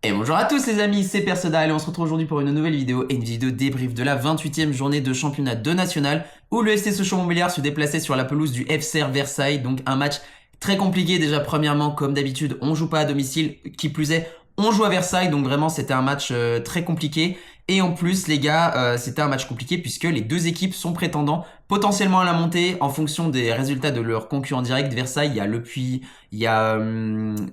Et bonjour à tous les amis, c'est Perseda et on se retrouve aujourd'hui pour une nouvelle vidéo et une vidéo débrief de la 28e journée de championnat de national où le FC Sochaux-Montbéliard se déplaçait sur la pelouse du FCR Versailles. Donc un match très compliqué déjà. Premièrement, comme d'habitude, on joue pas à domicile, qui plus est, on joue à Versailles, donc vraiment c'était un match très compliqué. Et en plus les gars, c'était un match compliqué puisque les deux équipes sont prétendants potentiellement à la montée en fonction des résultats de leurs concurrents directs. Versailles, il y a Le Puy, il y a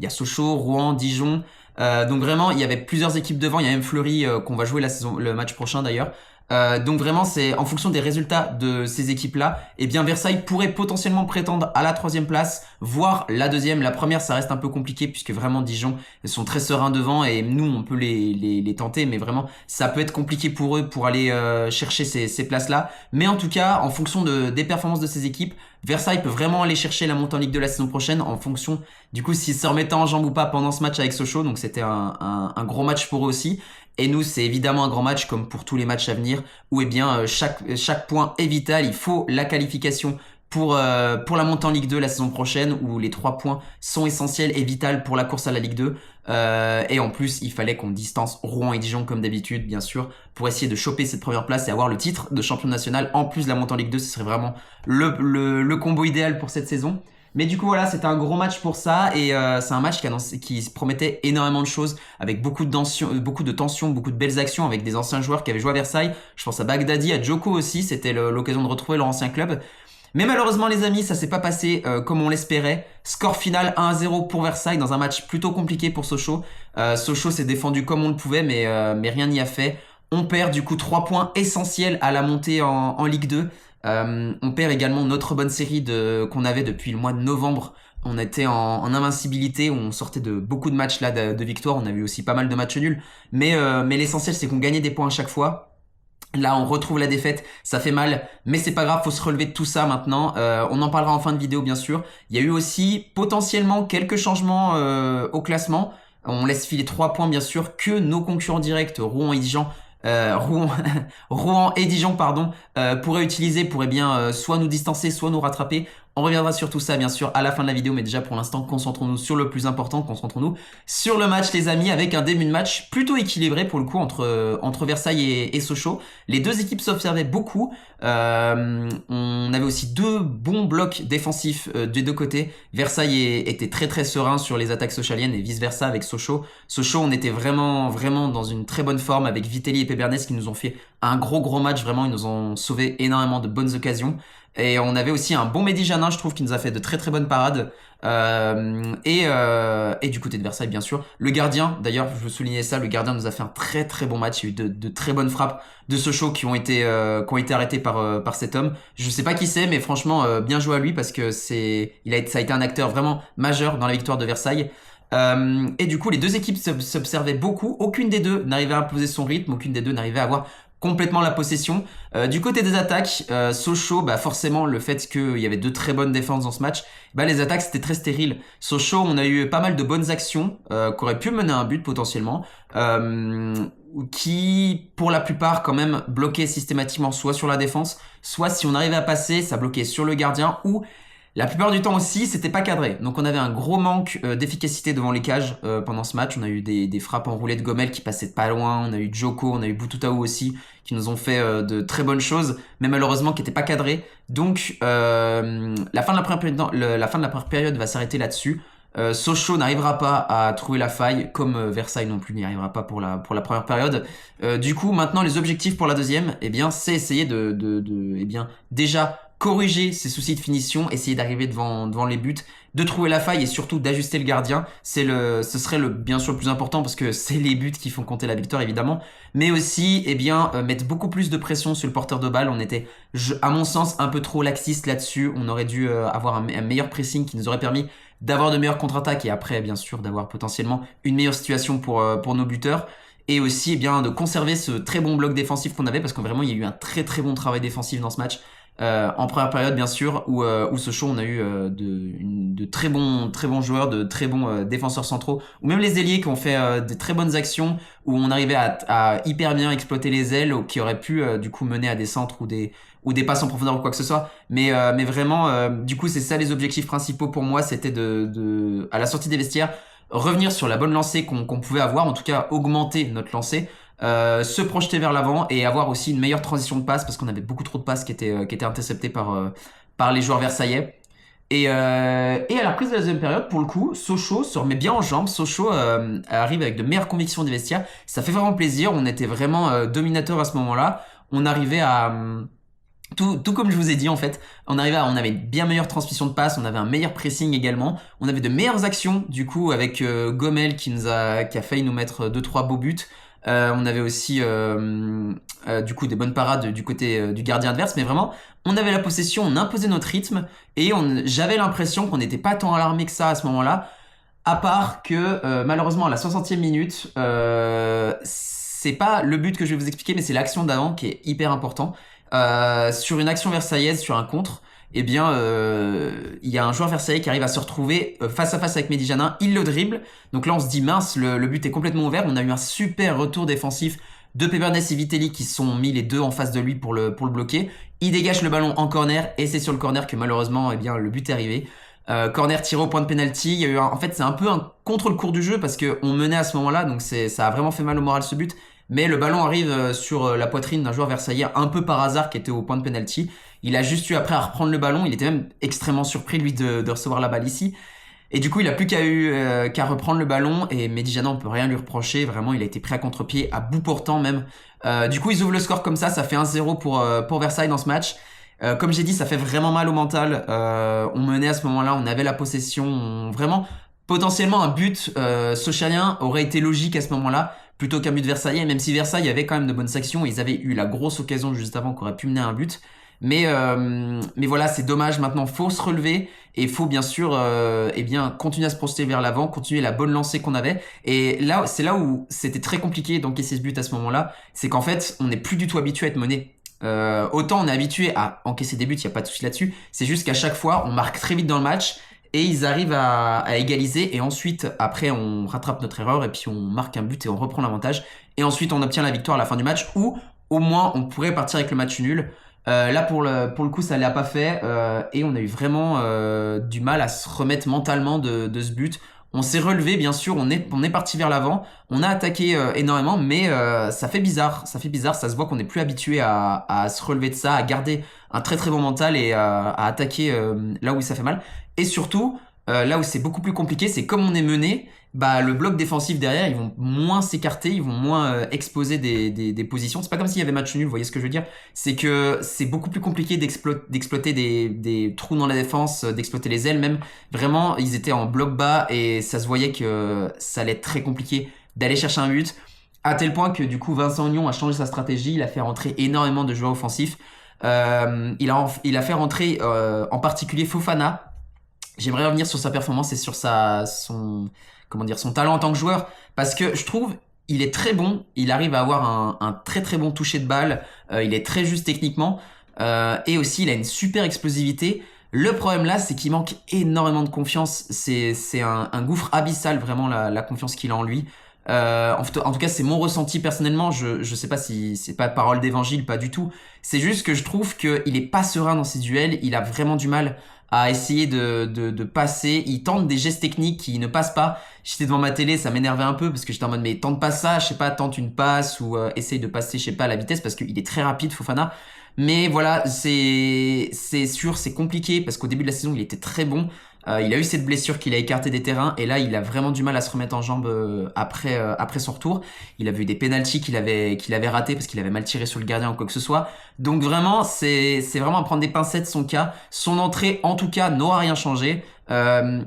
Sochaux, Rouen, Dijon. Donc vraiment, il y avait plusieurs équipes devant. Il y a même Fleury qu'on va jouer le match prochain d'ailleurs. Donc vraiment, c'est en fonction des résultats de ces équipes-là, eh bien Versailles pourrait potentiellement prétendre à la troisième place, voire la deuxième. La première, ça reste un peu compliqué puisque vraiment Dijon, ils sont très sereins devant et nous, on peut les tenter, mais vraiment, ça peut être compliqué pour eux pour aller chercher ces places-là. Mais en tout cas, en fonction des performances de ces équipes, Versailles peut vraiment aller chercher la montée en Ligue 2 la saison prochaine en fonction du coup s'ils se remettaient en jambe ou pas pendant ce match avec Sochaux. Donc c'était un gros match pour eux aussi. Et nous, c'est évidemment un grand match comme pour tous les matchs à venir où eh bien chaque point est vital. Il faut la qualification pour la montée en Ligue 2 la saison prochaine où les 3 points sont essentiels et vitaux pour la course à la Ligue 2. Et en plus, il fallait qu'on distance Rouen et Dijon comme d'habitude, bien sûr, pour essayer de choper cette première place et avoir le titre de champion national. En plus de la montée en Ligue 2, ce serait vraiment le combo idéal pour cette saison. Mais du coup voilà, c'était un gros match pour ça et c'est un match qui se promettait énormément de choses avec beaucoup de tension, beaucoup de belles actions avec des anciens joueurs qui avaient joué à Versailles. Je pense à Bagdadi, à Djoko aussi, c'était l'occasion de retrouver leur ancien club. Mais malheureusement les amis, ça s'est pas passé comme on l'espérait. Score final 1-0 pour Versailles dans un match plutôt compliqué pour Sochaux. Sochaux s'est défendu comme on le pouvait mais rien n'y a fait. On perd du coup 3 points essentiels à la montée en Ligue 2. On perd également notre bonne série qu'on avait depuis le mois de novembre. On était en invincibilité, on sortait de beaucoup de matchs là de victoire. On a eu aussi pas mal de matchs nuls. Mais l'essentiel c'est qu'on gagnait des points à chaque fois. Là, on retrouve la défaite, ça fait mal, mais c'est pas grave, faut se relever de tout ça maintenant. On en parlera en fin de vidéo, bien sûr. Il y a eu aussi potentiellement quelques changements au classement. On laisse filer 3 points, bien sûr, que nos concurrents directs, Rouen et Dijon, Rouen et Dijon, pardon, pourraient utiliser pour eh bien soit nous distancer, soit nous rattraper. On reviendra sur tout ça bien sûr à la fin de la vidéo, mais déjà pour l'instant concentrons-nous sur le plus important, concentrons-nous sur le match les amis, avec un début de match plutôt équilibré pour le coup entre Versailles et Sochaux. Les deux équipes s'observaient beaucoup, on avait aussi deux bons blocs défensifs des deux côtés. Versailles était très très serein sur les attaques sochaliennes et vice versa avec Sochaux. Sochaux, on était vraiment dans une très bonne forme avec Vitelli et Pébernes qui nous ont fait un gros match, vraiment ils nous ont sauvé énormément de bonnes occasions. Et on avait aussi un bon Mehdi Janin, je trouve, qui nous a fait de très bonnes parades. Et du côté de Versailles, bien sûr. Le gardien, d'ailleurs, je veux souligner ça, le gardien nous a fait un très bon match. Il y a eu de très bonnes frappes de Sochaux qui ont été arrêtées par cet homme. Je sais pas qui c'est, mais franchement, bien joué à lui parce que ça a été un acteur vraiment majeur dans la victoire de Versailles. Et du coup, les deux équipes s'observaient beaucoup. Aucune des deux n'arrivait à imposer son rythme. Aucune des deux n'arrivait à avoir complètement la possession. Du côté des attaques, Sochaux, bah forcément le fait qu'il y avait deux très bonnes défenses dans ce match, bah les attaques c'était très stérile. Sochaux, on a eu pas mal de bonnes actions qui auraient pu mener à un but potentiellement, qui pour la plupart quand même bloquaient systématiquement soit sur la défense, soit si on arrivait à passer, ça bloquait sur le gardien ou la plupart du temps aussi, c'était pas cadré. Donc on avait un gros manque d'efficacité devant les cages pendant ce match. On a eu des frappes en roulette Gomel qui passaient de pas loin. On a eu Djoko, on a eu Boututaou aussi qui nous ont fait de très bonnes choses, mais malheureusement qui n'étaient pas cadrées. Donc la fin de la première période va s'arrêter là-dessus. Sochaux n'arrivera pas à trouver la faille, comme Versailles non plus n'y arrivera pas pour la première période. Du coup, maintenant les objectifs pour la deuxième, eh bien, c'est essayer eh bien, déjà corriger ses soucis de finition, essayer d'arriver devant les buts, de trouver la faille et surtout d'ajuster le gardien. Ce serait bien sûr le plus important parce que c'est les buts qui font compter la victoire évidemment, mais aussi eh bien mettre beaucoup plus de pression sur le porteur de balle. On était, à mon sens, un peu trop laxiste là-dessus. On aurait dû avoir un meilleur pressing qui nous aurait permis d'avoir de meilleures contre-attaques et après bien sûr d'avoir potentiellement une meilleure situation pour nos buteurs. Et aussi eh bien de conserver ce très bon bloc défensif qu'on avait parce que vraiment il y a eu un très bon travail défensif dans ce match. En première période bien sûr où Sochaux on a eu de très bons joueurs, de très bons défenseurs centraux ou même les ailiers qui ont fait de très bonnes actions où on arrivait à hyper bien exploiter les ailes qui auraient pu du coup mener à des centres ou des passes en profondeur ou quoi que ce soit, mais vraiment du coup c'est ça les objectifs principaux pour moi, c'était à la sortie des vestiaires revenir sur la bonne lancée qu'on pouvait avoir, en tout cas augmenter notre lancée, se projeter vers l'avant et avoir aussi une meilleure transition de passe parce qu'on avait beaucoup trop de passes qui étaient interceptées par les joueurs versaillais. Et à la prise de la deuxième période, pour le coup, Sochaux se remet bien en jambes. Sochaux arrive avec de meilleures convictions des vestiaires. Ça fait vraiment plaisir. On était vraiment dominateur à ce moment-là. On arrivait à tout comme je vous ai dit en fait, on avait une bien meilleure transmission de passe, on avait un meilleur pressing également, on avait de meilleures actions du coup avec Gomel qui a failli nous mettre 2-3 beaux buts. On avait aussi du coup des bonnes parades du côté du gardien adverse, mais vraiment on avait la possession, on imposait notre rythme et j'avais l'impression qu'on n'était pas tant alarmé que ça à ce moment-là, à part que malheureusement à la 60e minute, c'est pas le but que je vais vous expliquer, mais c'est l'action d'avant qui est hyper important. Sur une action versaillaise, sur un contre, eh bien, il y a un joueur versaillais qui arrive à se retrouver face à face avec Mehdi Janin, il le dribble, donc là on se dit mince, le but est complètement ouvert, on a eu un super retour défensif de Pépernès et Vitelli qui se sont mis les deux en face de lui pour le bloquer, il dégage le ballon en corner, et c'est sur le corner que malheureusement, eh bien, le but est arrivé. Corner tiré au point de pénalty, il y a eu en fait c'est un peu un contre le cours du jeu parce qu'on menait à ce moment-là, donc ça a vraiment fait mal au moral ce but. Mais le ballon arrive sur la poitrine d'un joueur versaillais un peu par hasard qui était au point de penalty. Il a juste eu après à reprendre le ballon. Il était même extrêmement surpris lui de recevoir la balle ici. Et du coup, il a plus qu'à reprendre le ballon. Et Mehdi Janin, on peut rien lui reprocher. Vraiment, il a été pris à contre-pied, à bout portant même. Du coup, ils ouvrent le score comme ça. Ça fait 1-0 pour Versailles dans ce match. Comme j'ai dit, ça fait vraiment mal au mental. On menait à ce moment-là, on avait la possession. Vraiment, potentiellement un but sochalien aurait été logique à ce moment-là plutôt qu'un but versaillais, même si Versailles avait quand même de bonnes sections, ils avaient eu la grosse occasion juste avant qu'on aurait pu mener à un but. Mais voilà, c'est dommage, maintenant faut se relever et faut bien sûr eh bien, continuer à se projeter vers l'avant, continuer la bonne lancée qu'on avait. Et là, c'est là où c'était très compliqué d'encaisser ce but à ce moment-là, c'est qu'en fait, on n'est plus du tout habitué à être mené. Autant on est habitué à encaisser des buts, il n'y a pas de souci là-dessus, c'est juste qu'à chaque fois, on marque très vite dans le match, et ils arrivent à égaliser et ensuite après on rattrape notre erreur et puis on marque un but et on reprend l'avantage et ensuite on obtient la victoire à la fin du match ou au moins on pourrait partir avec le match nul. Là pour le coup ça l'a pas fait et on a eu vraiment du mal à se remettre mentalement de ce but. On s'est relevé bien sûr, on est parti vers l'avant, on a attaqué énormément mais ça fait bizarre, ça se voit qu'on n'est plus habitué à se relever de ça, à garder un très très bon mental et à attaquer là où ça fait mal. Et surtout, là où c'est beaucoup plus compliqué, c'est comme on est mené, bah le bloc défensif derrière, ils vont moins s'écarter, ils vont moins exposer des positions. C'est pas comme s'il y avait match nul, vous voyez ce que je veux dire? C'est que c'est beaucoup plus compliqué d'exploiter des trous dans la défense, d'exploiter les ailes même. Vraiment, ils étaient en bloc bas et ça se voyait que ça allait être très compliqué d'aller chercher un but. À tel point que du coup, Vincent Aignan a changé sa stratégie, il a fait rentrer énormément de joueurs offensifs. Il a fait rentrer en particulier Fofana. J'aimerais revenir sur sa performance et sur son talent en tant que joueur parce que je trouve il est très bon, il arrive à avoir un très très bon toucher de balle, il est très juste techniquement et aussi il a une super explosivité. Le problème là, c'est qu'il manque énormément de confiance, c'est un gouffre abyssal vraiment la confiance qu'il a en lui. En tout cas, c'est mon ressenti personnellement. Je sais pas si c'est pas parole d'évangile, pas du tout. C'est juste que je trouve qu'il est pas serein dans ses duels. Il a vraiment du mal à essayer de passer. Il tente des gestes techniques qui ne passent pas. J'étais devant ma télé, ça m'énervait un peu parce que j'étais en mode mais tente pas ça, je sais pas, tente une passe ou essaye de passer, je sais pas, à la vitesse parce qu'il est très rapide, Fofana. Mais voilà, c'est sûr, c'est compliqué parce qu'au début de la saison, il était très bon. Il a eu cette blessure qu'il a écarté des terrains et là, il a vraiment du mal à se remettre en jambes après son retour. Il avait eu des pénaltys qu'il avait ratés parce qu'il avait mal tiré sur le gardien ou quoi que ce soit. Donc vraiment, c'est vraiment à prendre des pincettes son cas. Son entrée, en tout cas, n'aura rien changé.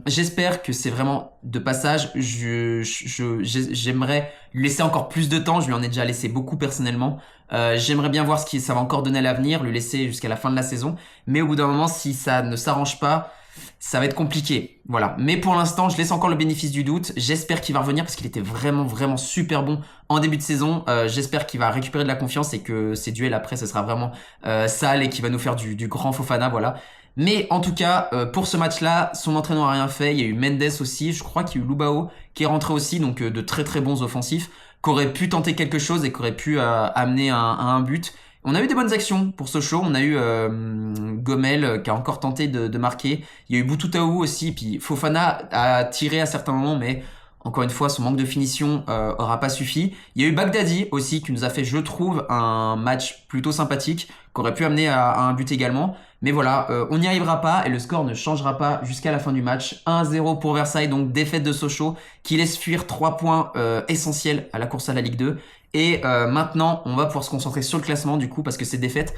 J'espère que c'est vraiment de passage. J'aimerais lui laisser encore plus de temps. Je lui en ai déjà laissé beaucoup personnellement. J'aimerais bien voir ce que ça va encore donner à l'avenir, lui laisser jusqu'à la fin de la saison. Mais au bout d'un moment, si ça ne s'arrange pas, ça va être compliqué. Voilà. Mais pour l'instant, je laisse encore le bénéfice du doute. J'espère qu'il va revenir parce qu'il était vraiment, vraiment super bon en début de saison. J'espère qu'il va récupérer de la confiance et que ses duels après, ce sera vraiment sale et qu'il va nous faire du grand Fofana. Voilà. Mais en tout cas, pour ce match-là, son entraîneur n'a rien fait. Il y a eu Mendes aussi. Je crois qu'il y a eu Lubao qui est rentré aussi. Donc de très, très bons offensifs qui auraient pu tenter quelque chose et qui auraient pu amener à un but. On a eu des bonnes actions pour Sochaux. On a eu Gomel qui a encore tenté de marquer. Il y a eu Boutoutaou aussi. Puis Fofana a tiré à certains moments, mais Encore une fois, son manque de finition aura pas suffi. Il y a eu Baghdadi aussi qui nous a fait, je trouve, un match plutôt sympathique, qui aurait pu amener à un but également. Mais voilà, on n'y arrivera pas et le score ne changera pas jusqu'à la fin du match. 1-0 pour Versailles, donc défaite de Sochaux qui laisse fuir 3 points essentiels à la course à la Ligue 2. Et maintenant, on va pouvoir se concentrer sur le classement du coup parce que cette défaite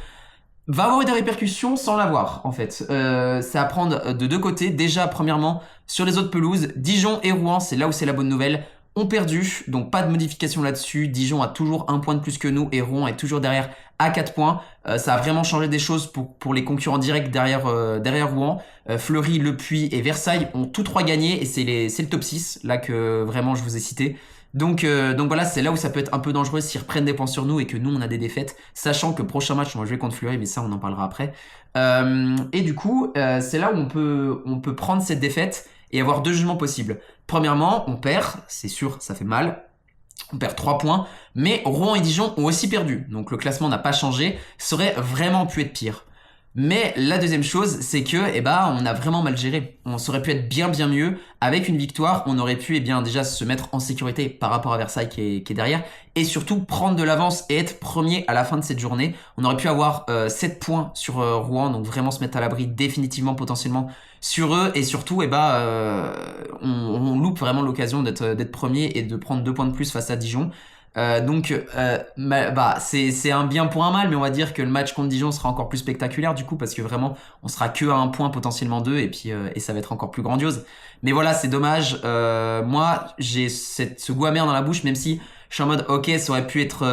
va avoir eu des répercussions sans l'avoir en fait. C'est à prendre de deux côtés. Déjà, premièrement, sur les autres pelouses, Dijon et Rouen, c'est là où c'est la bonne nouvelle, ont perdu, donc pas de modification là-dessus. Dijon a toujours un point de plus que nous et Rouen est toujours derrière à 4 points. Ça a vraiment changé des choses pour les concurrents directs derrière Rouen. Fleury, Le Puy et Versailles ont tous 3 gagné et c'est le top 6 là que vraiment je vous ai cité. Donc voilà, c'est là où ça peut être un peu dangereux s'ils reprennent des points sur nous et que nous on a des défaites, sachant que prochain match on va jouer contre Fleury, mais ça on en parlera après. Et du coup, c'est là où on peut prendre cette défaite et avoir 2 jugements possibles. Premièrement, on perd, c'est sûr, ça fait mal. On perd 3 points, mais Rouen et Dijon ont aussi perdu, donc le classement n'a pas changé, ça aurait vraiment pu être pire. Mais la deuxième chose, c'est que on a vraiment mal géré. On aurait pu être bien mieux. Avec une victoire, on aurait pu déjà se mettre en sécurité par rapport à Versailles qui est derrière. Et surtout prendre de l'avance et être premier à la fin de cette journée. On aurait pu avoir 7 points sur Rouen, donc vraiment se mettre à l'abri définitivement potentiellement sur eux. Et surtout, on loupe vraiment l'occasion d'être premier et de prendre 2 points de plus face à Dijon. C'est un bien pour un mal, mais on va dire que le match contre Dijon sera encore plus spectaculaire du coup parce que vraiment on sera que à 1 point potentiellement 2 et puis ça va être encore plus grandiose. Mais voilà, c'est dommage. Moi j'ai ce goût amer dans la bouche, même si je suis en mode ok, ça aurait pu être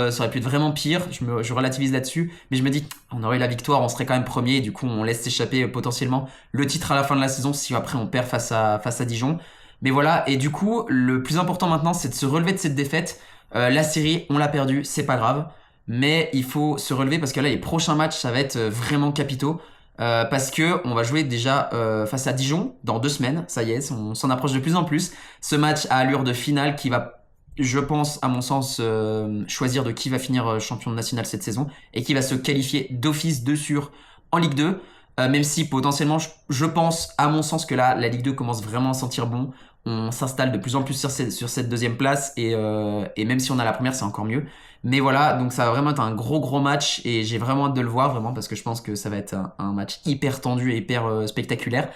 vraiment pire. Je relativise là-dessus, mais je me dis on aurait eu la victoire, on serait quand même premier et du coup on laisse s'échapper potentiellement le titre à la fin de la saison si après on perd face à Dijon. Mais voilà, et du coup le plus important maintenant c'est de se relever de cette défaite. La série, on l'a perdue, c'est pas grave, mais il faut se relever parce que là, les prochains matchs, ça va être vraiment capitaux. Parce que on va jouer déjà face à Dijon dans 2 semaines, ça y est, on s'en approche de plus en plus. Ce match a allure de finale qui va, je pense, à mon sens, choisir de qui va finir champion national cette saison et qui va se qualifier d'office de sûr en Ligue 2. Même si potentiellement, je pense, à mon sens, que là, la Ligue 2 commence vraiment à sentir bon. On s'installe de plus en plus sur cette 2e place et même si on a la première, c'est encore mieux. Mais voilà, donc ça va vraiment être un gros match et j'ai vraiment hâte de le voir, vraiment, parce que je pense que ça va être un match hyper tendu et hyper spectaculaire.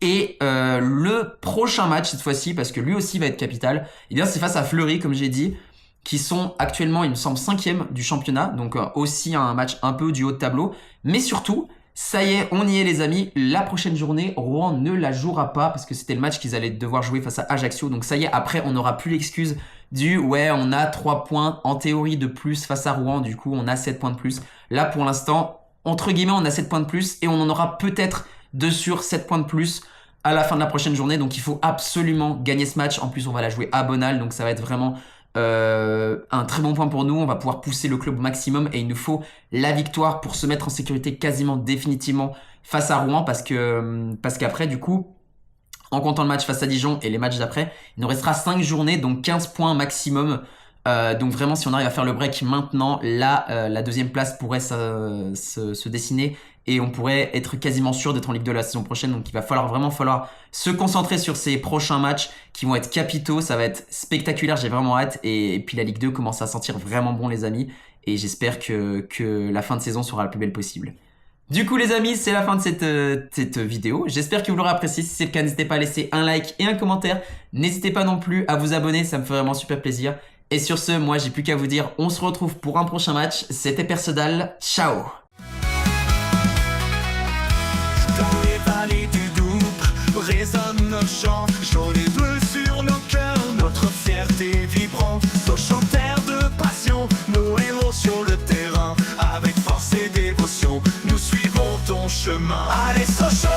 Et le prochain match, cette fois-ci, parce que lui aussi va être capital, c'est face à Fleury, comme j'ai dit, qui sont actuellement, il me semble, 5e du championnat, donc aussi un match un peu du haut de tableau, mais surtout... Ça y est, on y est les amis, la prochaine journée, Rouen ne la jouera pas parce que c'était le match qu'ils allaient devoir jouer face à Ajaccio. Donc ça y est, après on n'aura plus l'excuse du ouais on a 3 points en théorie de plus face à Rouen, du coup on a 7 points de plus. Là pour l'instant, entre guillemets on a 7 points de plus et on en aura peut-être 2 sur 7 points de plus à la fin de la prochaine journée. Donc il faut absolument gagner ce match, en plus on va la jouer à Bonal, donc ça va être vraiment... un très bon point pour nous, on va pouvoir pousser le club au maximum et il nous faut la victoire pour se mettre en sécurité quasiment définitivement face à Rouen parce qu'après du coup en comptant le match face à Dijon et les matchs d'après il nous restera 5 journées donc 15 points maximum. Donc vraiment si on arrive à faire le break maintenant là la 2e place pourrait se dessiner et on pourrait être quasiment sûr d'être en Ligue 2 la saison prochaine. Donc il va vraiment falloir se concentrer sur ces prochains matchs qui vont être capitaux, ça va être spectaculaire, j'ai vraiment hâte et puis la Ligue 2 commence à sentir vraiment bon les amis et j'espère que la fin de saison sera la plus belle possible. Du coup les amis, c'est la fin de cette vidéo. J'espère que vous l'aurez apprécié. Si c'est le cas, n'hésitez pas à laisser un like et un commentaire. N'hésitez pas non plus à vous abonner, ça me fait vraiment super plaisir. Et sur ce, moi j'ai plus qu'à vous dire, on se retrouve pour un prochain match. C'était Persodal, ciao. Dans les vallées du Doubs résonne nos chants, jaune et bleu sur nos cœurs, notre fierté vibrante. Sochaux, terre de passion, nos héros sur le terrain, avec force et dévotion, nous suivons ton chemin. Allez Sochaux!